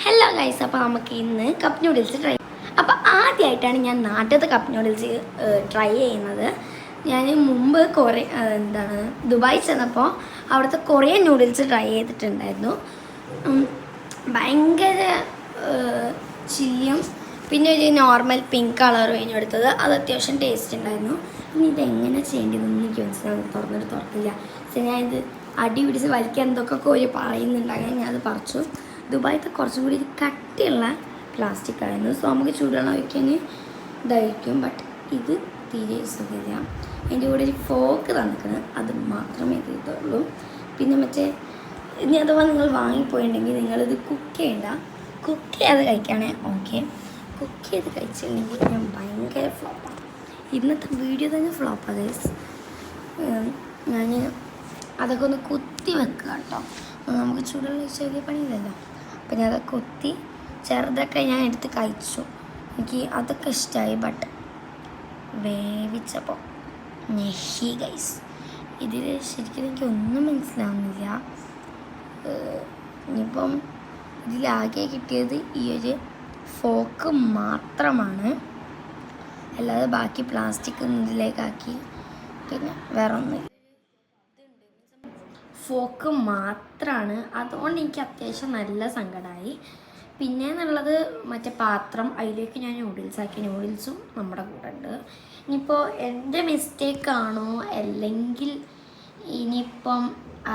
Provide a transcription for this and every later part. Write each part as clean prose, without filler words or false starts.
Hello guys, അപ്പോൾ നമുക്ക് ഇന്ന് കപ്പ് നൂഡിൽസ് ട്രൈ. അപ്പോൾ ആദ്യമായിട്ടാണ് ഞാൻ നാട്ടിലത്തെ കപ്പ് നൂഡിൽസ് ട്രൈ ചെയ്യുന്നത്. ഞാൻ മുമ്പ് ദുബായി ചെന്നപ്പോൾ അവിടുത്തെ കൊറിയൻ നൂഡിൽസ് ട്രൈ ചെയ്തിട്ടുണ്ടായിരുന്നു. ഭയങ്കര ചില്ലിയും പിന്നെ ഒരു നോർമൽ പിങ്ക് കളറും കഴിഞ്ഞ് എടുത്തത്. അത് അത്യാവശ്യം ടേസ്റ്റ് ഉണ്ടായിരുന്നു. ഇനി ഇതെങ്ങനെ ചെയ്യേണ്ടതെന്ന് എനിക്ക് മനസ്സിലാവും. തുറക്കില്ല. പക്ഷേ ഞാനിത് അടി പിടിച്ച് വലിക്കാൻ എന്തൊക്കെ കോരി പറയുന്നുണ്ടാകാൻ ഞാനത് പറിച്ചു. ദുബായിത്തെ കുറച്ചും കൂടി കട്ടിയുള്ള പ്ലാസ്റ്റിക് ആയിരുന്നു. സോ നമുക്ക് ചൂടുവെള്ളം ഒഴിക്കാൻ ഇതായിരിക്കും. ബട്ട് ഇത് തീരെ സുഖമില്ല. അതിൻ്റെ കൂടെ ഒരു ഫോക്ക് തന്നിക്കണം, അത് മാത്രമേ ചെയ്തുള്ളൂ. പിന്നെ ഇനി അഥവാ നിങ്ങൾ വാങ്ങിപ്പോയിട്ടുണ്ടെങ്കിൽ നിങ്ങളിത് കുക്ക് ചെയ്യണ്ട. കുക്ക് ചെയ്യാതെ കഴിക്കുകയാണെ ഓക്കെ. കുക്ക് ചെയ്ത് കഴിച്ചിട്ടുണ്ടെങ്കിൽ ഞാൻ ഭയങ്കര ഫ്ലോപ്പാണ്. ഇന്നത്തെ വീഡിയോ തന്നെ ഫ്ലോപ്പാണ് ഗൈസ്. ഞാൻ അതൊക്കെ ഒന്ന് കുത്തി വെക്കുക കേട്ടോ. നമുക്ക് ചൂടുള്ള ചെറിയ പണിയില്ലല്ലോ. അപ്പം ഞാൻ അതൊക്കെ കുത്തി ചെറുതൊക്കെ ഞാൻ എടുത്ത് കഴിച്ചു. എനിക്ക് അതൊക്കെ ഇഷ്ടമായി. ബട്ട് വേവിച്ചപ്പോൾ നെഹി ഗൈസ്. ഇതിൽ ശരിക്കും എനിക്കൊന്നും മനസ്സിലാവുന്നില്ല. ഇനിയിപ്പം ഇതിലാകെ കിട്ടിയത് ഈ ഒരു ഫോക്ക് മാത്രമാണ്. അല്ലാതെ ബാക്കി പ്ലാസ്റ്റിക് ഇതിലേക്കാക്കി പിന്നെ വേറെ ഒന്നും. ഫോക്ക് മാത്രമാണ്. അതുകൊണ്ട് എനിക്ക് അത്യാവശ്യം നല്ല സങ്കടമായി. പിന്നെ എന്നുള്ളത് മറ്റേ പാത്രം, അതിലേക്ക് ഞാൻ നൂഡിൽസാക്കി. നൂഡിൽസും നമ്മുടെ കൂടെ ഉണ്ട്. ഇനിയിപ്പോൾ എൻ്റെ മിസ്റ്റേക്കാണോ അല്ലെങ്കിൽ ഇനിയിപ്പം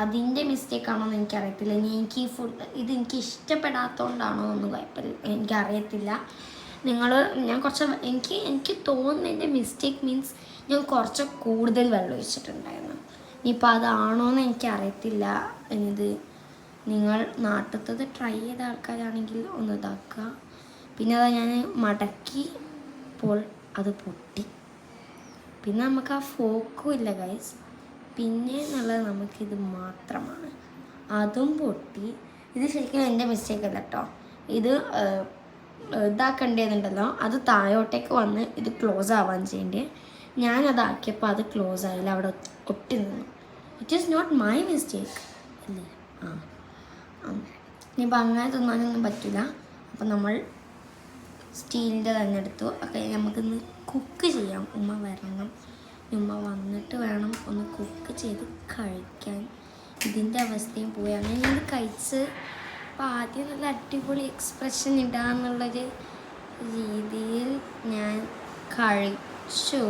അതിൻ്റെ മിസ്റ്റേക്കാണോ എന്ന് എനിക്കറിയത്തില്ല. ഇനി എനിക്ക് ഈ ഇത് എനിക്ക് ഇഷ്ടപ്പെടാത്തതുകൊണ്ടാണോ ഒന്നും കുഴപ്പമില്ല, എനിക്കറിയത്തില്ല. എനിക്ക് തോന്നുന്നതിൻ്റെ മിസ്റ്റേക്ക് മീൻസ് ഞാൻ കുറച്ച് കൂടുതൽ വെള്ളം ഒഴിച്ചിട്ടുണ്ടായിരുന്നു. ഇനിയിപ്പോൾ അതാണോയെന്ന് എനിക്കറിയത്തില്ല. ഇത് നിങ്ങൾ നാട്ടിലത്തത് ട്രൈ ചെയ്ത ആൾക്കാരാണെങ്കിൽ ഒന്ന് ഇതാക്കുക. പിന്നെ അത് ഞാൻ മടക്കിയപ്പോൾ അത് പൊട്ടി. പിന്നെ നമുക്ക് ആ ഫോക്കും ഇല്ല ഗൈസ്. പിന്നെ എന്നുള്ളത് നമുക്കിത് മാത്രമാണ്, അതും പൊട്ടി. ഇത് ശരിക്കും എൻ്റെ മിസ്റ്റേക്ക് അല്ല കേട്ടോ. ഇത് ഇതാക്കേണ്ടതുണ്ടല്ലോ, അത് താഴോട്ടേക്ക് വന്ന് ഇത് ക്ലോസ് ആവാൻ ചെയ്യേണ്ടത്. ഞാനതാക്കിയപ്പോൾ അത് ക്ലോസ് ആയില്ല, അവിടെ ഒട്ടി നിന്നു. It is not my mistake അല്ലേ. ഇനിയിപ്പോൾ അങ്ങനെ തിന്നാനൊന്നും പറ്റില്ല. അപ്പം നമ്മൾ സ്റ്റീലിൻ്റെ തന്നെ എടുത്തു. ഒക്കെ നമുക്കിന്ന് കുക്ക് ചെയ്യാം. ഉമ്മ വരണം. ഉമ്മ വന്നിട്ട് വേണം ഒന്ന് കുക്ക് ചെയ്ത് കഴിക്കാൻ. ഇതിൻ്റെ അവസ്ഥയും പോയി. അങ്ങനെ ഞാൻ കഴിച്ച് അപ്പോൾ ആദ്യം നല്ല അടിപൊളി എക്സ്പ്രഷൻ ഇടാന്നുള്ളൊരു രീതിയിൽ ഞാൻ കഴിച്ചു.